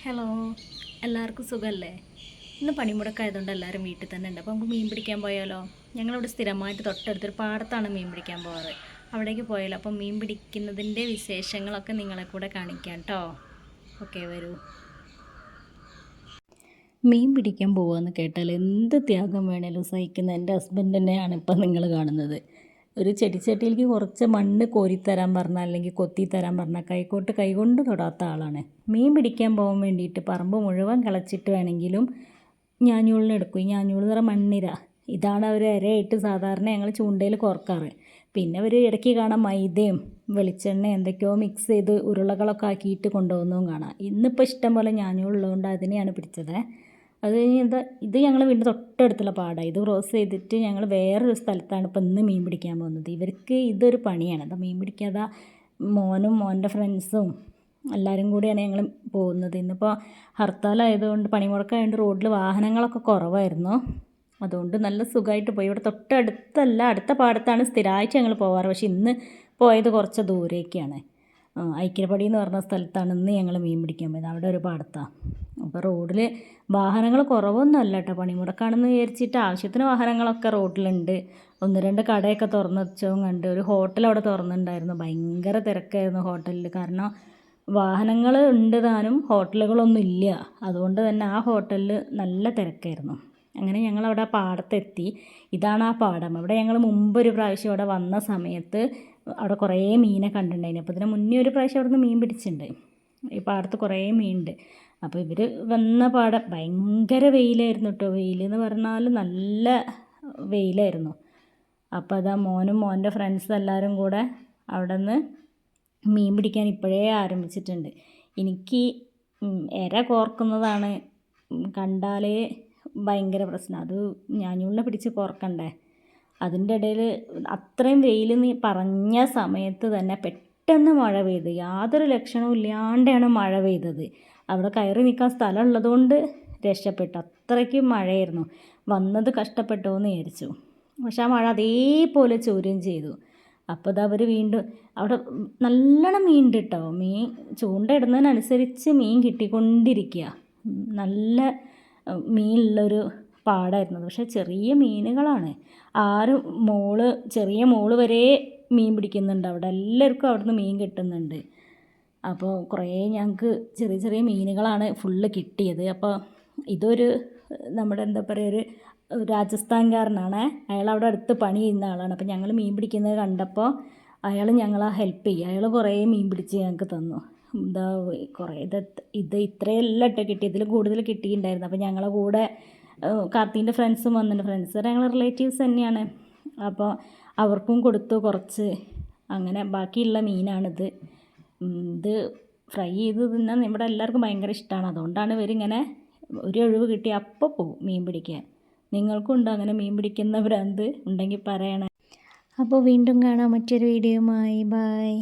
Hello, എല്ലാവർക്കും സുഖമല്ലേ? ഇന്ന് പണിമുടക്കായതുകൊണ്ട് എല്ലാവരും വീട്ടിൽ തന്നെ ഉണ്ട്. അപ്പോൾ നമുക്ക് മീൻ പിടിക്കാൻ പോയാലോ? ഞങ്ങളിവിടെ സ്ഥിരമായിട്ട് തൊട്ടടുത്തൊരു പാടത്താണ് മീൻ പിടിക്കാൻ പോകാറ്. അവിടേക്ക് പോയാലോ? അപ്പം മീൻ പിടിക്കുന്നതിൻ്റെ വിശേഷങ്ങളൊക്കെ നിങ്ങളെ കൂടെ കാണിക്കാം കേട്ടോ. ഓക്കെ, വരൂ. മീൻ പിടിക്കാൻ പോകുകയെന്ന് കേട്ടാൽ എന്ത് ത്യാഗം വേണേലും സഹിക്കുന്ന എൻ്റെ ഹസ്ബൻഡ് തന്നെയാണ് ഇപ്പം നിങ്ങൾ കാണുന്നത്. ഒരു ചെടിച്ചട്ടിയിലേക്ക് കുറച്ച് മണ്ണ് കോരിത്തരാൻ പറഞ്ഞാൽ അല്ലെങ്കിൽ കൊത്തിത്തരാൻ പറഞ്ഞാൽ കൈകൊണ്ട് തൊടാത്ത ആളാണ്. മീൻ പിടിക്കാൻ പോകാൻ വേണ്ടിയിട്ട് പറമ്പ് മുഴുവൻ കിളച്ചിട്ട് വേണമെങ്കിലും ഞാഞ്ഞൂളിനെടുക്കും. ഈ ഞാഞ്ഞൂൾ എന്ന് പറഞ്ഞാൽ മണ്ണിര. ഇതാണ് അവർ ഇരയായിട്ട് സാധാരണ ഞങ്ങൾ ചൂണ്ടയിൽ കോർക്കാറ്. പിന്നെ അവർ ഇടയ്ക്ക് കാണാം മൈദയും വെളിച്ചെണ്ണ എന്തൊക്കെയോ മിക്സ് ചെയ്ത് ഉരുളകളൊക്കെ ആക്കിയിട്ട് കൊണ്ടുപോകുന്നതും കാണാം. ഇന്നിപ്പോൾ ഇഷ്ടം പോലെ ഞാഞ്ഞൂളുള്ളതുകൊണ്ട് അതിനെയാണ് പിടിച്ചത്. അത് കഴിഞ്ഞ് ഇത് ഞങ്ങൾ വീടിൻ്റെ തൊട്ടടുത്തുള്ള പാടമാണ്. ഇത് ക്രോസ് ചെയ്തിട്ട് ഞങ്ങൾ വേറൊരു സ്ഥലത്താണ് ഇപ്പം ഇന്ന് മീൻ പിടിക്കാൻ പോകുന്നത്. ഇവർക്ക് ഇതൊരു പണിയാണ്. അത് മീൻ പിടിക്കാതെ മോനും മോൻ്റെ ഫ്രണ്ട്സും എല്ലാവരും കൂടിയാണ് ഞങ്ങൾ പോകുന്നത്. ഇന്നിപ്പോൾ ഹർത്താലായതുകൊണ്ട് പണിമുടക്കായതുകൊണ്ട് റോഡിൽ വാഹനങ്ങളൊക്കെ കുറവായിരുന്നു. അതുകൊണ്ട് നല്ല സുഖമായിട്ട് പോയി. ഇവിടെ തൊട്ടടുത്തല്ല, അടുത്ത പാടത്താണ് സ്ഥിരമായിട്ട് ഞങ്ങൾ പോകാറ്. പക്ഷേ ഇന്ന് പോയത് കുറച്ച് ദൂരേക്കാണ്. ഐക്യപടി എന്ന് പറഞ്ഞ സ്ഥലത്താണ് ഇന്ന് ഞങ്ങൾ മീൻ പിടിക്കാൻ പോയത്. അവിടെ ഒരു പാടത്താണ്. അപ്പോൾ റോഡിൽ വാഹനങ്ങൾ കുറവൊന്നുമല്ല കേട്ടോ. പണിമുടക്കാണെന്ന് വിചാരിച്ചിട്ട് ആവശ്യത്തിന് വാഹനങ്ങളൊക്കെ റോഡിലുണ്ട്. 1-2 കടയൊക്കെ തുറന്ന് വെച്ചതും കണ്ട്. ഒരു ഹോട്ടൽ അവിടെ തുറന്നിട്ടുണ്ടായിരുന്നു. ഭയങ്കര തിരക്കായിരുന്നു ഹോട്ടലിൽ. കാരണം വാഹനങ്ങൾ ഉണ്ട് താനും ഹോട്ടലുകളൊന്നും ഇല്ല. അതുകൊണ്ട് തന്നെ ആ ഹോട്ടലിൽ നല്ല തിരക്കായിരുന്നു. അങ്ങനെ ഞങ്ങളവിടെ ആ പാടത്തെത്തി. ഇതാണ് ആ പാടം. അവിടെ ഞങ്ങൾ മുമ്പൊരു പ്രാവശ്യം അവിടെ വന്ന സമയത്ത് അവിടെ കുറേ മീനെ കണ്ടിട്ടുണ്ടായിരുന്നു. അപ്പോൾ ഇതിന് മുന്നേ ഒരു പ്രാവശ്യം അവിടെ നിന്ന് മീൻ പിടിച്ചിട്ടുണ്ട്. ഈ പാടത്ത് കുറേ മീനുണ്ട്. അപ്പോൾ ഇവർ വന്ന പാടം ഭയങ്കര വെയിലായിരുന്നു കേട്ടോ. വെയിലെന്ന് പറഞ്ഞാൽ നല്ല വെയിലായിരുന്നു. അപ്പോൾ അതാ മോനും മോൻ്റെ ഫ്രണ്ട്സും എല്ലാവരും കൂടെ അവിടെ നിന്ന് മീൻ പിടിക്കാൻ ഇപ്പോഴേ ആരംഭിച്ചിട്ടുണ്ട്. എനിക്ക് ഇര കോർക്കുന്നതാണ് കണ്ടാലേ ഭയങ്കര പ്രശ്നം. അത് ഞാഞ്ഞൂളിനെ പിടിച്ച് കോർക്കണ്ടേ. അതിൻ്റെ ഇടയിൽ അത്രയും വെയിൽ നീ പറഞ്ഞ സമയത്ത് തന്നെ പെട്ടെന്ന് മഴ പെയ്ത്. യാതൊരു ലക്ഷണവും ഇല്ലാണ്ടാണ് മഴ പെയ്തത്. അവിടെ കയറി നിൽക്കാൻ സ്ഥലം ഉള്ളതുകൊണ്ട് രക്ഷപ്പെട്ടു. അത്രയ്ക്ക് മഴയായിരുന്നു. വന്നത് കഷ്ടപ്പെട്ടോ എന്ന് വിചാരിച്ചു. പക്ഷെ ആ മഴ അതേപോലെ ചോരുകയും ചെയ്തു. അപ്പോൾ അത് അവർ വീണ്ടും അവിടെ നല്ലോണം മീൻ ഉണ്ട് കേട്ടോ. മീൻ ചൂണ്ട ഇടുന്നതിനനുസരിച്ച് മീൻ കിട്ടിക്കൊണ്ടിരിക്കുക. നല്ല മീനുള്ളൊരു പാടായിരുന്നു. പക്ഷെ ചെറിയ മീനുകളാണ്. ചെറിയ മോള് വരെ മീൻ പിടിക്കുന്നുണ്ട് അവിടെ. എല്ലാവർക്കും അവിടുന്ന് മീൻ കിട്ടുന്നുണ്ട്. അപ്പോൾ കുറേ ഞങ്ങൾക്ക് ചെറിയ ചെറിയ മീനുകളാണ് ഫുള്ള് കിട്ടിയത്. അപ്പോൾ ഇതൊരു നമ്മുടെ എന്താ പറയുക, ഒരു രാജസ്ഥാൻകാരനാണ്. അയാൾ അവിടെ അടുത്ത് പണി ചെയ്യുന്ന ആളാണ്. അപ്പോൾ ഞങ്ങൾ മീൻ പിടിക്കുന്നത് കണ്ടപ്പോൾ അയാൾ ഞങ്ങളെ ഹെൽപ്പ് ചെയ്യും. അയാൾ കുറേ മീൻ പിടിച്ച് ഞങ്ങൾക്ക് തന്നു. കുറേ ഇത്രയെല്ലാം ഇട്ട് കിട്ടി. ഇതിൽ കൂടുതൽ കിട്ടിയിട്ടുണ്ടായിരുന്നു. അപ്പോൾ ഞങ്ങളെ കൂടെ കാർത്തീൻ്റെ ഫ്രണ്ട്സും വന്നിട്ടുണ്ട്. ഫ്രണ്ട്സ് ഞങ്ങളെ റിലേറ്റീവ്സ് തന്നെയാണ്. അപ്പോൾ അവർക്കും കൊടുത്തു കുറച്ച്. അങ്ങനെ ബാക്കിയുള്ള മീനാണിത്. ഇത് ഫ്രൈ ചെയ്ത് തിന്നാൻ ഇവിടെ എല്ലാവർക്കും ഭയങ്കര ഇഷ്ടമാണ്. അതുകൊണ്ടാണ് ഇവരിങ്ങനെ ഒരു ഒഴിവ് കിട്ടി അപ്പോൾ പോകും മീൻ പിടിക്കാൻ. നിങ്ങൾക്കും ഉണ്ടോ അങ്ങനെ മീൻ പിടിക്കുന്ന ഭ്രാന്ത്? ഉണ്ടെങ്കിൽ പറയണേ. അപ്പോൾ വീണ്ടും കാണാം മറ്റൊരു വീഡിയോയുമായി. ബൈ.